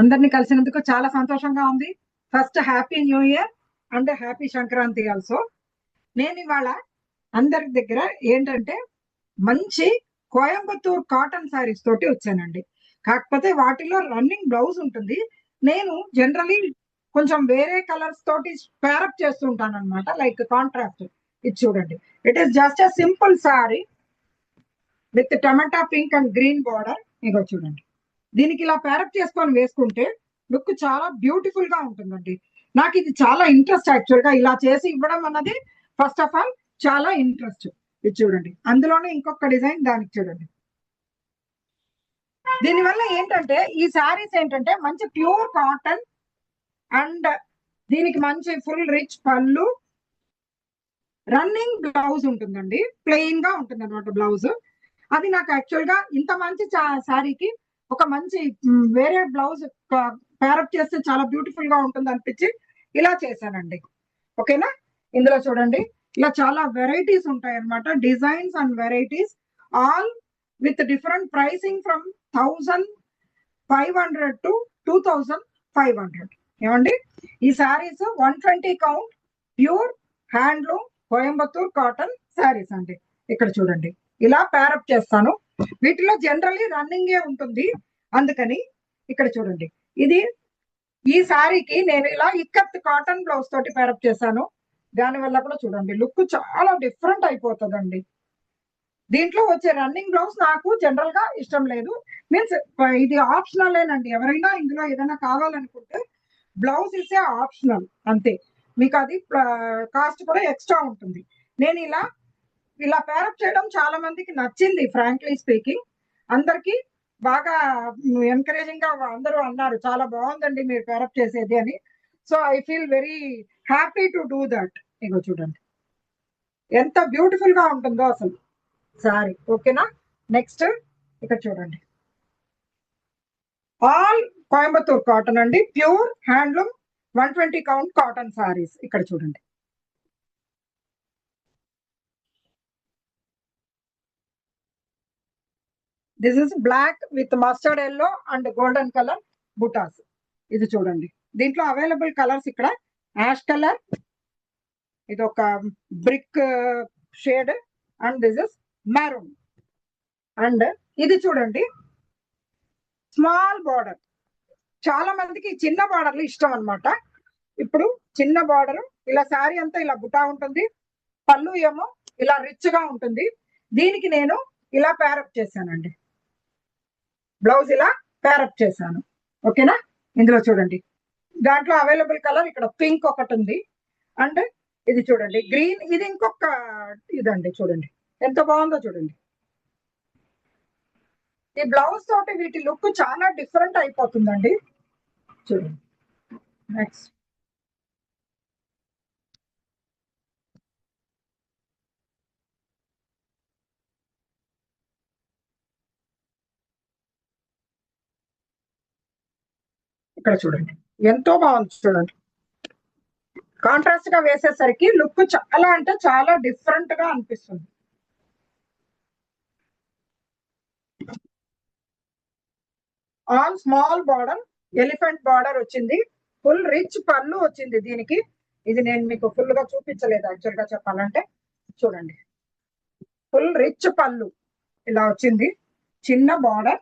అందరినీ కలిసినందుకు చాలా సంతోషంగా ఉంది. First happy new year and happy Sankranti also. నేను ఇవాళ అందరి దగ్గర ఏంటంటే మంచి కోయంబత్తూర్ కాటన్ శారీస్ తోటి వచ్చానండి. కాకపోతే వాటిలో రన్నింగ్ బ్లౌజ్ ఉంటుంది. నేను జనరలీ కొంచెం వేరే కలర్స్ తోటి పేరప్ చేస్తూ ఉంటాను అనమాట, లైక్ కాంట్రాస్ట్. ఇది చూడండి, it is just a simple sari with tomato pink and green border. ఇగో చూడండి, దీనికి ఇలా పేరప్ చేసుకొని వేసుకుంటే లుక్ చాలా బ్యూటిఫుల్ గా ఉంటుందండి. నాకు ఇది చాలా ఇంట్రెస్ట్ యాక్చువల్ గా ఇలా చేసి ఇవ్వడం అన్నది. ఫస్ట్ ఆఫ్ ఆల్ చాలా ఇంట్రెస్ట్. ఇది చూడండి, అందులోనే ఇంకొక డిజైన్ దానికి చూడండి. దీనివల్ల ఏంటంటే ఈ శారీస్ ఏంటంటే మంచి ప్యూర్ కాటన్ అండ్ దీనికి మంచి ఫుల్ రిచ్ పళ్ళు, రన్నింగ్ బ్లౌజ్ ఉంటుందండి, ప్లెయిన్ గా ఉంటుంది అనమాట బ్లౌజ్. అది నాకు యాక్చువల్ గా ఇంత మంచి శారీకి ఒక మంచి వేరే బ్లౌజ్ పేరప్ చేస్తే చాలా బ్యూటిఫుల్ గా ఉంటుంది అనిపించి ఇలా చేశానండి. ఓకేనా? ఇందులో చూడండి, ఇలా చాలా వెరైటీస్ ఉంటాయి అన్నమాట, designs and varieties, all with different pricing from 1500 to 2500. ఏమండి, ఈ saris 120 count pure handloom Coimbatore cotton saris అండి. ఇక్కడ చూడండి, ఇలా పేరప్ చేస్తాను. వీటిలో జనరల్లీ రన్నింగే ఉంటుంది, అందుకని ఇక్కడ చూడండి, ఇది ఈ శారీకి నేను ఇలా ఇక్కత్ కాటన్ బ్లౌజ్ తోటి పేరప్ చేశాను. దానివల్ల కూడా చూడండి లుక్ చాలా డిఫరెంట్ అయిపోతుందండి. దీంట్లో వచ్చే రన్నింగ్ బ్లౌజ్ నాకు జనరల్ గా ఇష్టం లేదు, మీన్స్ ఇది ఆప్షనలేనండి. ఎవరైనా ఇందులో ఏదైనా కావాలనుకుంటే బ్లౌజ్ ఇస్తే ఆప్షనల్ అంతే, మీకు అది కాస్ట్ కూడా ఎక్స్ట్రా ఉంటుంది. నేను ఇలా పేరప్ చేయడం చాలా మందికి నచ్చింది, ఫ్రాంక్లీ స్పీకింగ్. అందరికి బాగా ఎంకరేజింగ్ గా అందరూ అన్నారు, చాలా బాగుందండి మీరు పేరప్ చేసేది అని. So I feel very happy to do that. ఇగో చూడండి ఎంత బ్యూటిఫుల్ గా ఉంటుందో అసలు సారీ. ఓకేనా? నెక్స్ట్ ఇక్కడ చూడండి, ఆల్ కోయంబత్తూర్ కాటన్ అండి, pure handloom 120 count cotton saris. ఇక్కడ చూడండి, this is black with mustard yellow and golden colour butas. ఇది చూడండి, దీంట్లో అవైలబుల్ కలర్స్ ఇక్కడ యాష్ కలర్, ఇది ఒక brick shade, and this is maroon. అండ్ ఇది చూడండి స్మాల్ బార్డర్. చాలా మందికి చిన్న బార్డర్లు ఇష్టం అనమాట. ఇప్పుడు చిన్న బార్డర్, ఇలా శారీ అంతా ఇలా బుటా ఉంటుంది, పళ్ళు ఏమో ఇలా రిచ్ గా ఉంటుంది. దీనికి నేను ఇలా పేరప్ చేశానండి, బ్లౌజ్ ఇలా పేరప్ చేశాను. ఓకేనా? ఇందులో చూడండి, దాంట్లో అవైలబుల్ కలర్ ఇక్కడ పింక్ ఒకటి ఉంది, అండ్ ఇది చూడండి గ్రీన్, ఇది ఇంకొక ఇదండి. చూడండి ఎంత బాగుందో చూడండి. ఈ బ్లౌజ్ తోటి వీటి లుక్ చాలా డిఫరెంట్ అయిపోతుందండి. చూడండి నెక్స్ట్, ఇక్కడ చూడండి ఎంతో బాగుంది చూడండి. కాంట్రాస్ట్ గా వేసేసరికి లుక్ చాలా అంటే చాలా డిఫరెంట్ గా అనిపిస్తుంది. All small border, elephant border వచ్చింది, ఫుల్ రిచ్ పళ్ళు వచ్చింది దీనికి. ఇది నేను మీకు ఫుల్ గా చూపించలేదు యాక్చువల్ గా చెప్పాలంటే. చూడండి ఫుల్ రిచ్ పళ్ళు ఇలా వచ్చింది, చిన్న బార్డర్.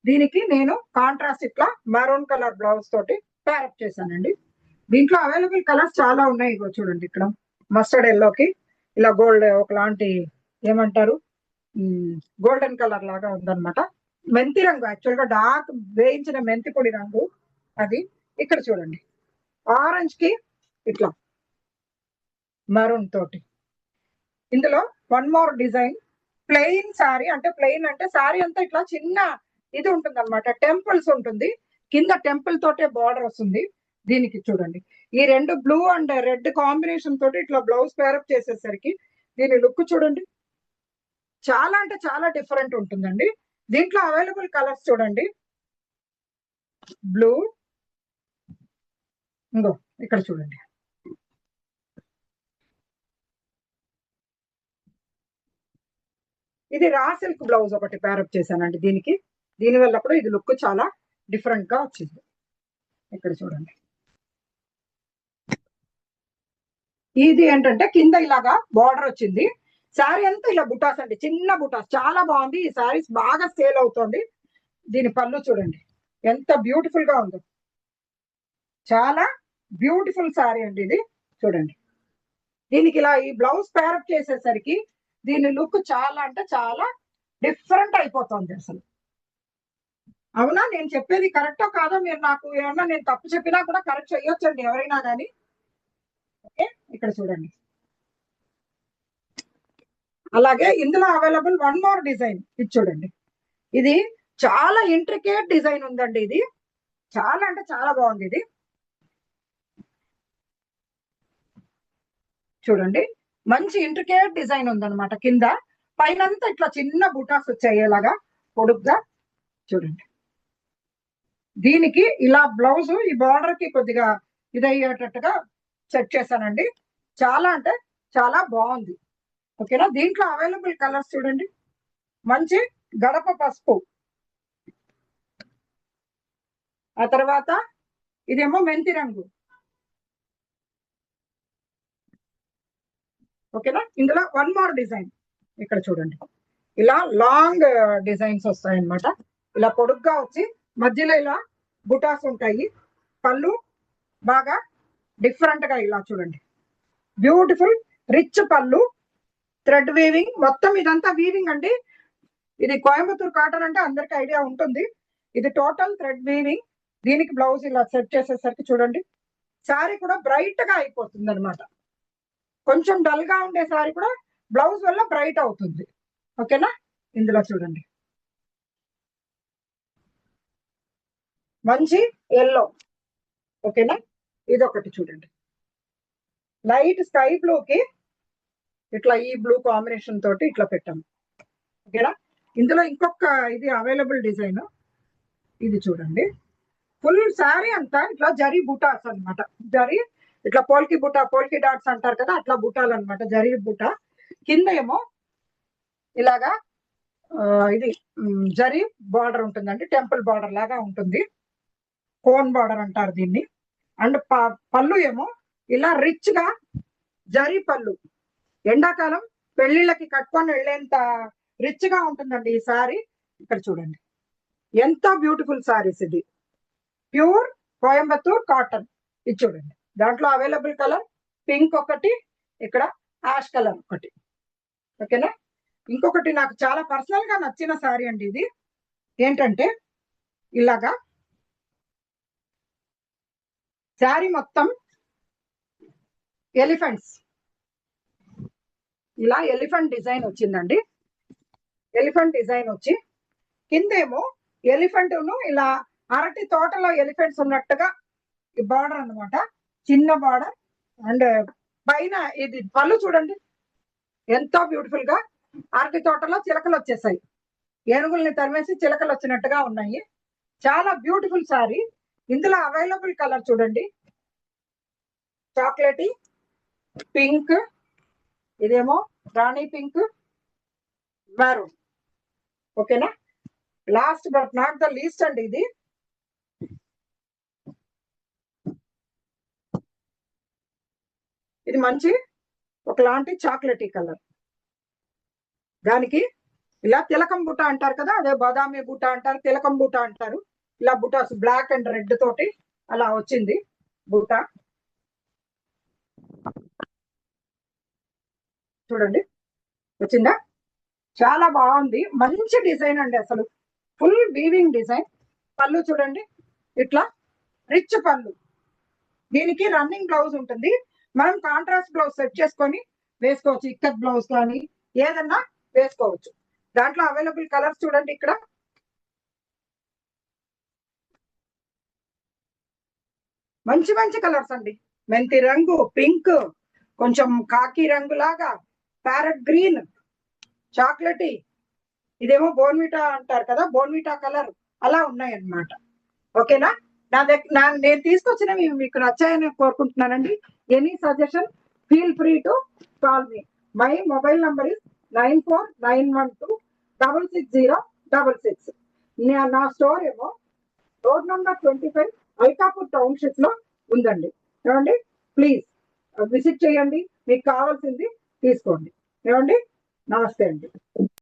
దీనికి నేను కాంట్రాస్ట్ ఇట్లా మెరూన్ కలర్ బ్లౌజ్ తోటి పేరప్ చేశానండి. దీంట్లో అవైలబుల్ కలర్స్ చాలా ఉన్నాయి. ఇగో చూడండి, ఇక్కడ మస్టర్డ్ ఎల్లోకి ఇలా గోల్డ్ ఒకలాంటి ఏమంటారు గోల్డెన్ కలర్ లాగా ఉందన్నమాట. మెంతి రంగు, యాక్చువల్ గా డార్క్ వేయించిన మెంతి పొడి రంగు అది. ఇక్కడ చూడండి ఆరెంజ్ కి ఇట్లా మెరూన్ తోటి. ఇందులో one more design, plain sari, అంటే ప్లెయిన్ అంటే శారీ అంతా ఇట్లా చిన్న ఇది ఉంటుంది అనమాట, టెంపుల్స్ ఉంటుంది కింద, టెంపుల్ తోటే బార్డర్ వస్తుంది. దీనికి చూడండి ఈ రెండు బ్లూ అండ్ రెడ్ కాంబినేషన్ తోటి ఇట్లా బ్లౌజ్ పేరప్ చేసేసరికి దీని లుక్ చూడండి చాలా అంటే చాలా డిఫరెంట్ ఉంటుందండి. దీంట్లో అవైలబుల్ కలర్స్ చూడండి, బ్లూ, ఇంకో ఇక్కడ చూడండి ఇది రా సిల్క్ బ్లౌజ్ ఒకటి పేరప్ చేశానండి దీనికి. దీని వల్ల కూడా ఇది లుక్ చాలా డిఫరెంట్ గా వచ్చింది. ఇక్కడ చూడండి. ఇది ఏంటంటే కింద ఇలాగా బార్డర్ వచ్చింది. శారీ అంతా ఇలా బుటాస్ అండి, చిన్న బుటాస్, చాలా బాగుంది. ఈ శారీస్ బాగా సేల్ అవుతుంది. దీని పళ్ళు చూడండి ఎంత బ్యూటిఫుల్ గా ఉందో, చాలా బ్యూటిఫుల్ శారీ అండి ఇది. చూడండి, దీనికి ఇలా ఈ బ్లౌజ్ పేరప్ చేసేసరికి దీని లుక్ చాలా అంటే చాలా డిఫరెంట్ అయిపోతుంది అసలు. అవునా, నేను చెప్పేది కరెక్టో కాదో మీరు నాకు ఏమన్నా నేను తప్పు చెప్పినా కూడా కరెక్ట్ చేయొచ్చండి ఎవరైనా కానీ. ఓకే, ఇక్కడ చూడండి. అలాగే ఇందులో అవైలబుల్ వన్ మోర్ డిజైన్, ఇది చూడండి. ఇది చాలా ఇంట్రికేట్ డిజైన్ ఉందండి. ఇది చాలా అంటే చాలా బాగుంది. ఇది చూడండి, మంచి ఇంట్రికేట్ డిజైన్ ఉందన్నమాట. కింద పైనంతా ఇట్లా చిన్న బుటాస్ వచ్చాయేలాగా పొడుగ్గా. చూడండి, దీనికి ఇలా బ్లౌజ్ ఈ బార్డర్ కి కొద్దిగా ఇదయ్యేటట్టుగా సెట్ చేశానండి. చాలా అంటే చాలా బాగుంది. ఓకేనా, దీంట్లో అవైలబుల్ కలర్స్ చూడండి. మంచి గడప పసుపు, ఆ తర్వాత ఇదేమో మెంతి రంగు. ఓకేనా, ఇందులో వన్ మోర్ డిజైన్ ఇక్కడ చూడండి. ఇలా లాంగ్ డిజైన్స్ వస్తాయి అన్నమాట. ఇలా పొడుగ్గా వచ్చి మధ్యలో ఇలా బుటాస్ ఉంటాయి. పళ్ళు బాగా డిఫరెంట్ గా ఇలా చూడండి, బ్యూటిఫుల్ రిచ్ పళ్ళు, థ్రెడ్ వీవింగ్, మొత్తం ఇదంతా వీవింగ్ అండి. ఇది కోయంబత్తూర్ కాటన్ అంటే అందరికి ఐడియా ఉంటుంది. ఇది టోటల్ థ్రెడ్ వీవింగ్. దీనికి బ్లౌజ్ ఇలా సెట్ చేసేసరికి చూడండి, శారీ కూడా బ్రైట్ గా అయిపోతుంది అనమాట. కొంచెం డల్ గా ఉండే శారీ కూడా బ్లౌజ్ వల్ల బ్రైట్ అవుతుంది. ఓకేనా, ఇందులో చూడండి మంచి ఎల్లో. ఓకేనా, ఇది ఒకటి చూడండి, లైట్ స్కై బ్లూకి ఇట్లా ఈ బ్లూ కాంబినేషన్ తోటి ఇట్లా పెట్టాము. ఓకేనా, ఇందులో ఇంకొక ఇది అవైలబుల్ డిజైన్, ఇది చూడండి. ఫుల్ శారీ అంతా ఇట్లా జరీ బుటాస్ అనమాట. జరీ ఇట్లా పోల్కి బుటా, పోల్కి డాట్స్ అంటారు కదా, అట్లా బుటాలు అనమాట, జరీ బుటా. కింద ఏమో ఇలాగా ఇది జరీ బార్డర్ ఉంటుందండి, టెంపుల్ బార్డర్ లాగా ఉంటుంది, కోన్ బార్డర్ అంటారు దీన్ని. అండ్ పళ్ళు ఏమో ఇలా రిచ్ గా జరీ పళ్ళు, ఎండాకాలం పెళ్లిళ్ళకి కట్టుకొని వెళ్ళేంత రిచ్ గా ఉంటుందండి ఈ సారీ. ఇక్కడ చూడండి ఎంత బ్యూటిఫుల్ సారీస్. ఇది ప్యూర్ కోయంబత్తూర్ కాటన్. ఇది చూడండి, దాంట్లో అవైలబుల్ కలర్ పింక్ ఒకటి, ఇక్కడ యాష్ కలర్ ఒకటి. ఓకేనా, ఇంకొకటి నాకు చాలా పర్సనల్ గా నచ్చిన సారీ అండి ఇది. ఏంటంటే ఇలాగా శారీ మొత్తం ఎలిఫెంట్స్, ఇలా ఎలిఫెంట్ డిజైన్ వచ్చిందండి. ఎలిఫెంట్ డిజైన్ వచ్చి కిందేమో ఎలిఫెంట్ ఇలా అరటి తోటలో ఎలిఫెంట్స్ ఉన్నట్టుగా ఈ బార్డర్ అనమాట, చిన్న బార్డర్. అండ్ పైన ఇది పళ్ళు చూడండి ఎంతో బ్యూటిఫుల్ గా అరటి తోటలో చిలకలు వచ్చేసాయి, ఏనుగుల్ని తరిమేసి చిలకలు వచ్చినట్టుగా ఉన్నాయి. చాలా బ్యూటిఫుల్ సారీ. ఇందులో అవైలబుల్ కలర్ చూడండి, చాక్లెటీ పింక్, ఇదేమో రాణి పింక్, మెరూన్. ఓకేనా, last but not the least అండి ఇది. ఇది మంచి ఒకలాంటి చాక్లెటీ కలర్, దానికి ఇలా తిలకం బుట్ట అంటారు కదా, అదే బాదామి బుట్ట అంటారు, తిలకం బుట్ట అంటారు. ఇలా బుటాస్ బ్లాక్ అండ్ రెడ్ తోటి అలా వచ్చింది బుట్ట. చూడండి వచ్చిందా, చాలా బాగుంది. మంచి డిజైన్ అండి అసలు, ఫుల్ వీవింగ్ డిజైన్. పళ్ళు చూడండి ఇట్లా రిచ్ పళ్ళు. దీనికి రన్నింగ్ బ్లౌజ్ ఉంటుంది, మనం కాంట్రాస్ట్ బ్లౌజ్ సెట్ చేసుకొని వేసుకోవచ్చు, ఇక్కత్ బ్లౌజ్ కానీ ఏదన్నా వేసుకోవచ్చు. దాంట్లో అవైలబుల్ కలర్స్ చూడండి, ఇక్కడ మంచి మంచి కలర్స్ అండి. మెంతి రంగు, పింక్, కొంచెం కాకి రంగు లాగా, ప్యారెట్ గ్రీన్, చాక్లెటీ, ఇదేమో బోన్విటా అంటారు కదా, బోన్విటా కలర్, అలా ఉన్నాయి అన్నమాట. ఓకేనా, నేను తీసుకొచ్చినవి మీకు నచ్చాయని కోరుకుంటున్నానండి. Any suggestion feel free to call me. My mobile number is 9491266066. నా స్టోర్ ఏమో road number 25, Alkapur town township లో ఉందండి. ఏమండి, ప్లీజ్ విజిట్ చేయండి, మీకు కావాల్సింది తీసుకోండి. ఏమండి, నమస్తే అండి.